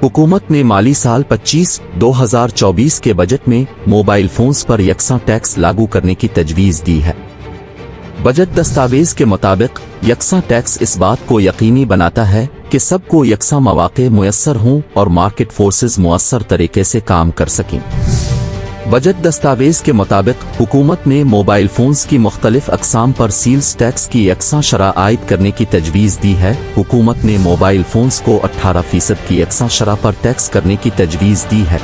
हुकूमत ने माली साल 25-2024 के बजट में मोबाइल फोन्स पर यकसा टैक्स लागू करने की तजवीज़ दी है। बजट दस्तावेज के मुताबिक यकसा टैक्स इस बात को यकीनी बनाता है कि सबको यकसा मौक़े मुयस्सर हों और मार्केट फोर्सेस मुअस्सर तरीके से काम कर सकें। बजट दस्तावेज के मुताबिक हुकूमत ने मोबाइल फोन्स की मुख्तलिफ अक़साम पर सील्स टैक्स की यकसा शरह आयद करने की तजवीज़ दी है। हुकूमत ने मोबाइल फोन्स को 18% की यकसा शरह पर टैक्स करने की तजवीज़ दी है।